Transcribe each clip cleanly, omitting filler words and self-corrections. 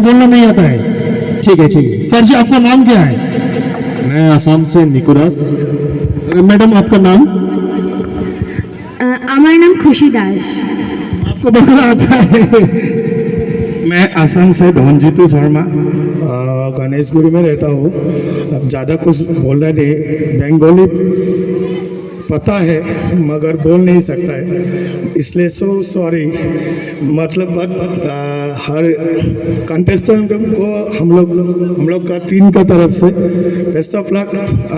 बोलना नहीं आता है। ठीक है सर जी आपका नाम क्या है? मैं आसाम से निकुरास। मैडम आपका नाम? আমার নাম খুশি দাস। आपको बोलना आता है? मैं असम से धनजीतू शर्मा गणेशगुरी में रहता हूँ। अब ज़्यादा कुछ बोलना नहीं, बंगाली पता है मगर बोल नहीं सकता है, इसलिए सॉरी। मतलब हर कंटेस्टेंट को हम लोग का टीम का तरफ से बेस्ट ऑफ लक,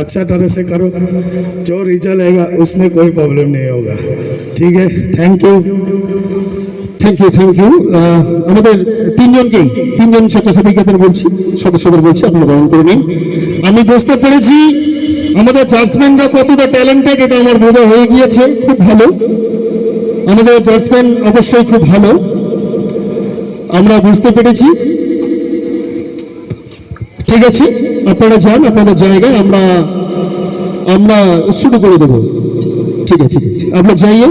अच्छा तरह से करो, जो रिजल्ट आएगा उसमें कोई प्रॉब्लम नहीं होगा। ठीक है, थैंक यू। Thank you. আমাদের তিনজন স্বেচ্ছাসেবিকাদের বলছি, সদস্যদের বলছি, আপনারা গ্রহণ করে নিন। আমি বুঝতে পেরেছি আমাদের জাজমেন্টরা কতটা ট্যালেন্টেড, এটা আমার বোঝা হয়ে গিয়েছে। খুব ভালো, আমাদের জাজমেন্ট অবশ্যই খুব ভালো, আমরা বুঝতে পেরেছি। ঠিক আছে, আপনারা যান আপনাদের জায়গায়, আমরা শুরু করে দেবো। ঠিক আছে আপনার যাইয়ে।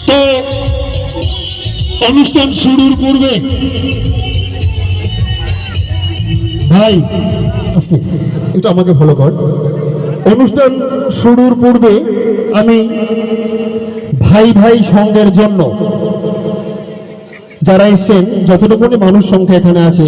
তো অনুষ্ঠান শুরুর পূর্বে ভাই আস্তে একটু আমাকে ফলো কর। অনুষ্ঠান শুরুর পূর্বে আমি ভাই সঙ্গের জন্য যারা এসেছেন, যতটুকুনি মানুষ সংখ্যা এখানে আছে,